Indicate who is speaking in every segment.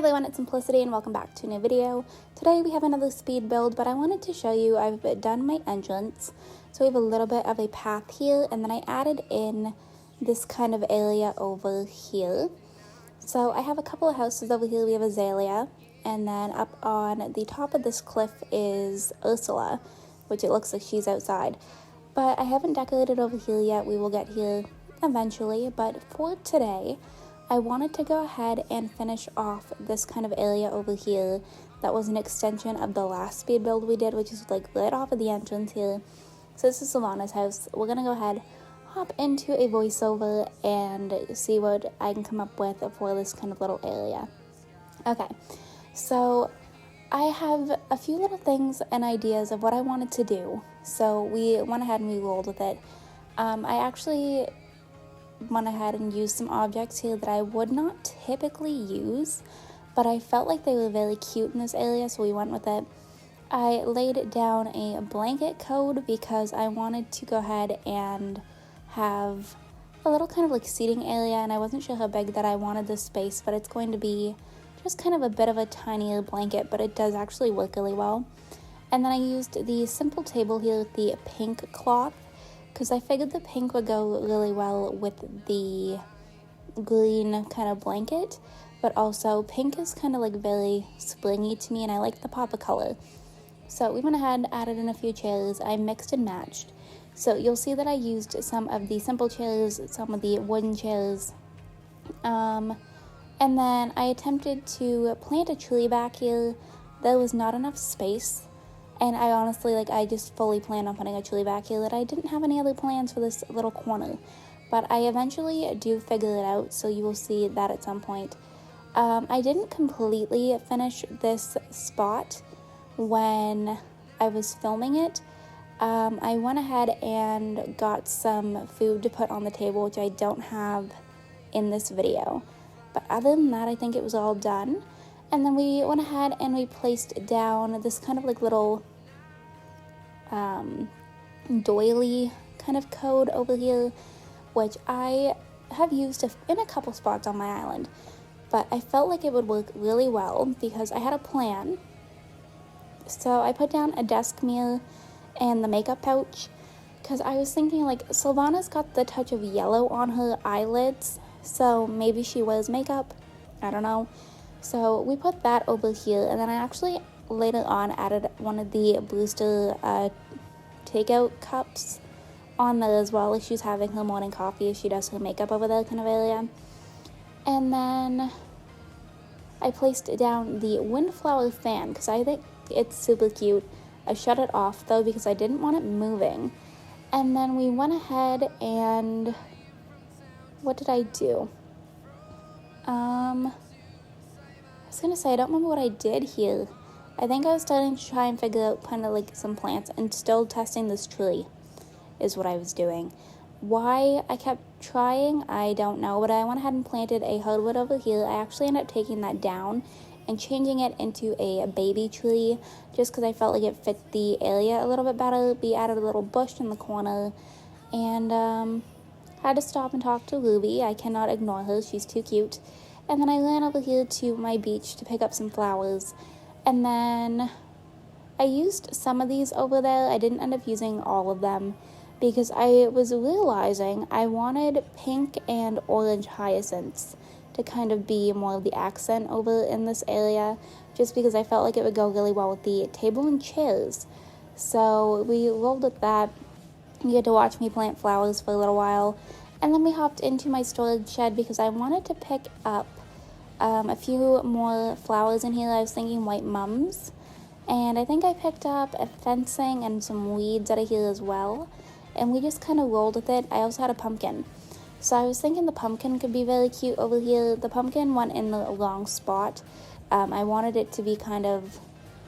Speaker 1: everyone, it's Simplicity and welcome back to a new video. Today we have another speed build, but I wanted to show you I've done my entrance. So we have a little bit of a path here, and then I added in this kind of area over here. So I have a couple of houses over here. We have Azalea, and then up on the top of this cliff is Ursula, which it looks like she's outside. But I haven't decorated over here yet. We will get here eventually, but for today I wanted to go ahead and finish off this kind of area over here that was an extension of the last speed build we did, which is like right off of the entrance here. So this is Sylvana's house. We're gonna go ahead, hop into a voiceover and see what I can come up with for this kind of little area. Okay, so I have a few little things and ideas of what I wanted to do. So we went ahead and we rolled with it. I actually went ahead and used some objects here that I would not typically use, but I felt like they were very cute in this area, so we went with it. I laid down a blanket code because I wanted to go ahead and have a little kind of like seating area, and I wasn't sure how big that I wanted this space, but it's going to be just kind of a bit of a tinier blanket, but it does actually work really well. And then I used the simple table here with the pink cloth, because I figured the pink would go really well with the green kind of blanket, but also pink is kind of like very springy to me, and I like the pop of color. So we went ahead and added in a few chairs. I mixed and matched. So you'll see that I used some of the simple chairs, some of the wooden chairs, and then I attempted to plant a tree back here. There was not enough space. And I honestly, I just fully planned on putting a tree back here that I didn't have any other plans for this little corner. But I eventually do figure it out, so you will see that at some point. I didn't completely finish this spot when I was filming it. I went ahead and got some food to put on the table, which I don't have in this video. But other than that, I think it was all done. And then we went ahead and we placed down this kind of like little doily kind of code over here, which I have used in a couple spots on my island. But I felt like it would work really well because I had a plan. So I put down a desk mirror and the makeup pouch, because I was thinking Sylvana's got the touch of yellow on her eyelids, so maybe she wears makeup. I don't know. So we put that over here, and then I actually later on added one of the Brewster takeout cups on there as well, if she's having her morning coffee, if she does her makeup over there kind of area. And then I placed down the windflower fan because I think it's super cute. I shut it off though because I didn't want it moving. And then we went ahead and what did I do? I was gonna say, I don't remember what I did here. I think I was starting to try and figure out kind of like some plants and still testing this tree is what I was doing. Why I kept trying, I don't know, but I went ahead and planted a hardwood over here. I actually ended up taking that down and changing it into a baby tree just because I felt like it fit the area a little bit better. We added a little bush in the corner, and had to stop and talk to Ruby. I cannot ignore her, she's too cute. And then I ran over here to my beach to pick up some flowers. And then I used some of these over there. I didn't end up using all of them because I was realizing I wanted pink and orange hyacinths to kind of be more of the accent over in this area, just because I felt like it would go really well with the table and chairs. So we rolled with that. You had to watch me plant flowers for a little while. And then we hopped into my storage shed because I wanted to pick up a few more flowers in here. I was thinking white mums, and I think I picked up a fencing and some weeds out of here as well, and we just kind of rolled with it. I also had a pumpkin, so I was thinking the pumpkin could be very cute over here. The pumpkin went in the wrong spot. I wanted it to be kind of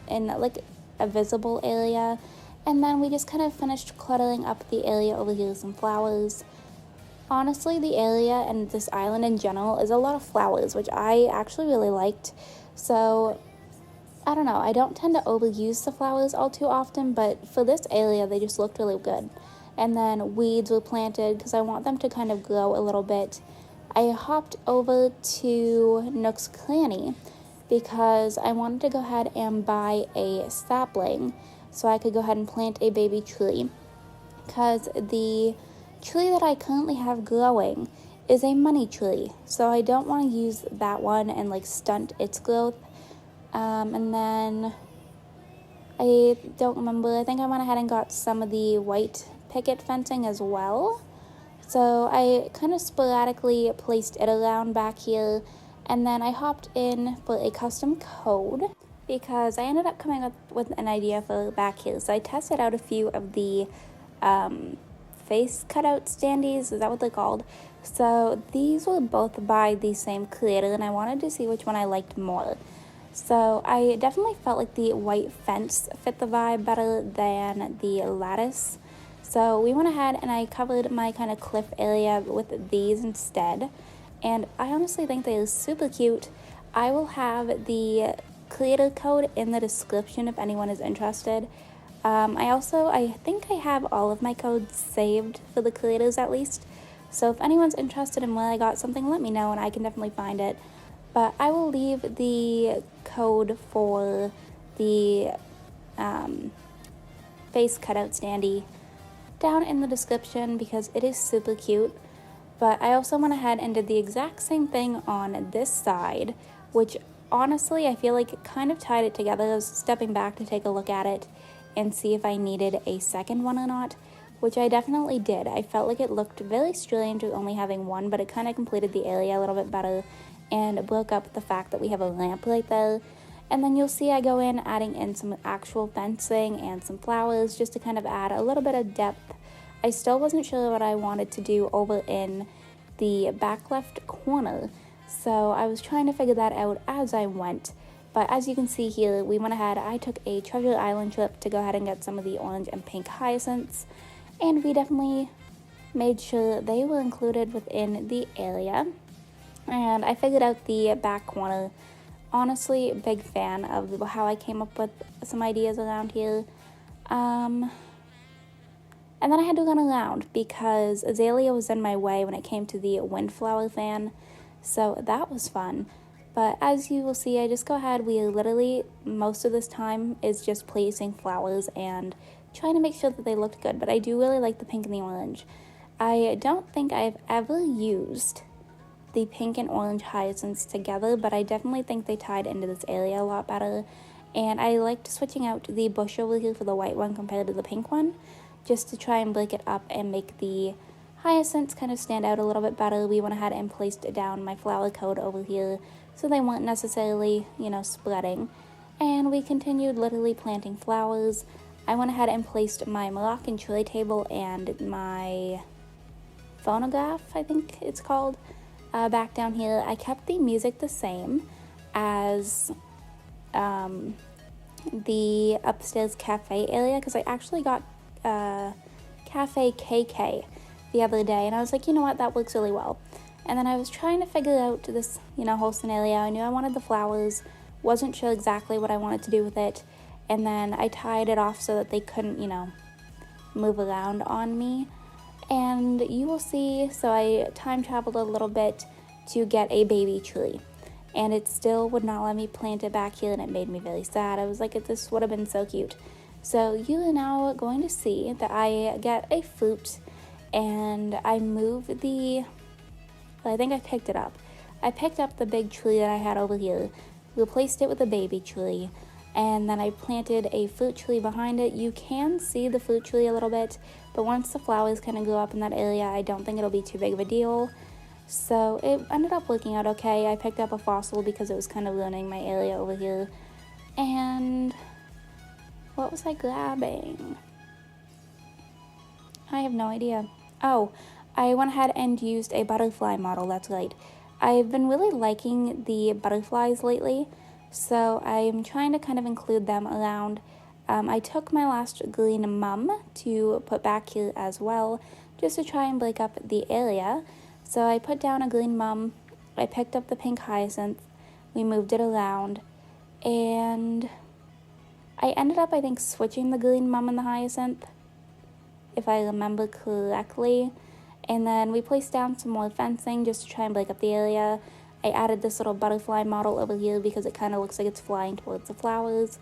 Speaker 1: in like a visible area, and then we just kind of finished cluttering up the area over here with some flowers. Honestly, the area and this island in general is a lot of flowers, which I actually really liked. So, I don't know, I don't tend to overuse the flowers all too often, but for this area, they just looked really good. And then weeds were planted because I want them to kind of grow a little bit. I hopped over to Nook's Cranny because I wanted to go ahead and buy a sapling so I could go ahead and plant a baby tree, because the tree that I currently have growing is a money tree, so I don't want to use that one and like stunt its growth. And then I don't remember, I think I went ahead and got some of the white picket fencing as well. So I kind of sporadically placed it around back here, and then I hopped in for a custom code because I ended up coming up with an idea for back here. So I tested out a few of the face cutout standees, is that what they're called? So these were both by the same creator, and I wanted to see which one I liked more. So I definitely felt like the white fence fit the vibe better than the lattice. So we went ahead and I covered my kind of cliff area with these instead. And I honestly think they are super cute. I will have the creator code in the description if anyone is interested. I think I have all of my codes saved for the creators at least. So if anyone's interested in where I got something, let me know and I can definitely find it. But I will leave the code for the face cutout standee down in the description because it is super cute. But I also went ahead and did the exact same thing on this side, which honestly I feel like it kind of tied it together. I was stepping back to take a look at it and see if I needed a second one or not, which I definitely did. I felt like it looked very strange with only having one, but it kind of completed the area a little bit better and broke up the fact that we have a lamp right there. And then you'll see I go in adding in some actual fencing and some flowers just to kind of add a little bit of depth. I still wasn't sure what I wanted to do over in the back left corner, so I was trying to figure that out as I went. But as you can see here, we went ahead, I took a Treasure Island trip to go ahead and get some of the orange and pink hyacinths, and we definitely made sure they were included within the area. And I figured out the back corner. Honestly, big fan of how I came up with some ideas around here. And then I had to run around because Azalea was in my way when it came to the windflower fan. So that was fun. But as you will see, I just go ahead. We literally, most of this time is just placing flowers and trying to make sure that they looked good. But I do really like the pink and the orange. I don't think I've ever used the pink and orange hyacinths together, but I definitely think they tied into this area a lot better. And I liked switching out the bush over here for the white one compared to the pink one, just to try and break it up and make the hyacinths kind of stand out a little bit better. We went ahead and placed down my flower code over here so they weren't necessarily, spreading. And we continued literally planting flowers. I went ahead and placed my Moroccan tray table and my phonograph, I think it's called, back down here. I kept the music the same as the upstairs cafe area because I actually got Cafe KK the other day, and I was like, you know what, that works really well. And then I was trying to figure out this, whole scenario. I knew I wanted the flowers, wasn't sure exactly what I wanted to do with it, and then I tied it off so that they couldn't, move around on me. And you will see, so I time traveled a little bit to get a baby tree, and it still would not let me plant it back here, and it made me very sad. I was like, this would have been so cute. So you are now going to see that I get a fruit, and I move I think I picked it up. I picked up the big tree that I had over here, replaced it with a baby tree, and then I planted a fruit tree behind it. You can see the fruit tree a little bit, but once the flowers kind of grow up in that area, I don't think it'll be too big of a deal. So it ended up working out okay. I picked up a fossil because it was kind of ruining my area over here. And what was I grabbing? I have no idea. Oh, I went ahead and used a butterfly model, that's right. I've been really liking the butterflies lately, so I'm trying to kind of include them around. I took my last green mum to put back here as well, just to try and break up the area. So I put down a green mum, I picked up the pink hyacinth, we moved it around, and I ended up, I think, switching the green mum and the hyacinth, if I remember correctly. And then we placed down some more fencing just to try and break up the area. I added this little butterfly model over here because it kind of looks like it's flying towards the flowers,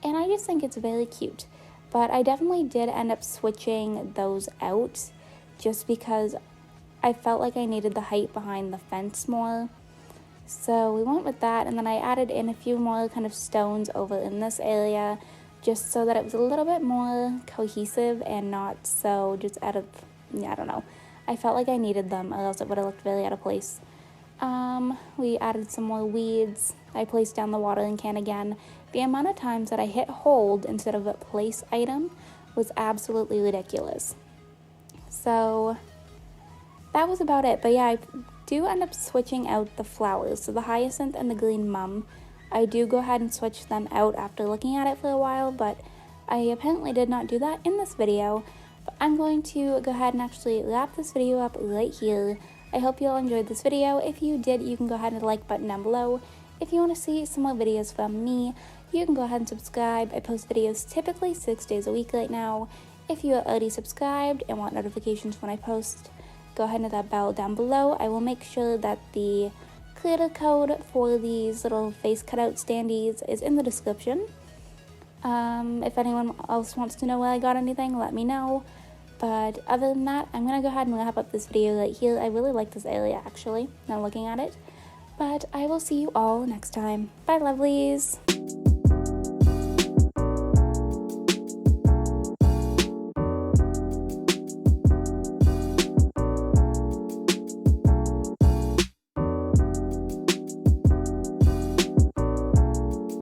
Speaker 1: and I just think it's very cute. But I definitely did end up switching those out just because I felt like I needed the height behind the fence more. So we went with that, and then I added in a few more kind of stones over in this area just so that it was a little bit more cohesive and not so just out of, yeah, I don't know. I felt like I needed them or else it would have looked really out of place. We added some more weeds. I placed down the watering can again. The amount of times that I hit hold instead of a place item was absolutely ridiculous. So that was about it. But yeah, I do end up switching out the flowers. So the hyacinth and the green mum, I do go ahead and switch them out after looking at it for a while, but I apparently did not do that in this video. But I'm going to go ahead and actually wrap this video up right here. I hope you all enjoyed this video. If you did, you can go ahead and hit the like button down below. If you want to see some more videos from me, you can go ahead and subscribe. I post videos typically 6 days a week right now. If you are already subscribed and want notifications when I post, go ahead and hit that bell down below. I will make sure that the creator code for these little face cutout standees is in the description. If anyone else wants to know where I got anything, let me know. But other than that, I'm going to go ahead and wrap up this video right here. I really like this area, actually, now looking at it. But I will see you all next time. Bye, lovelies!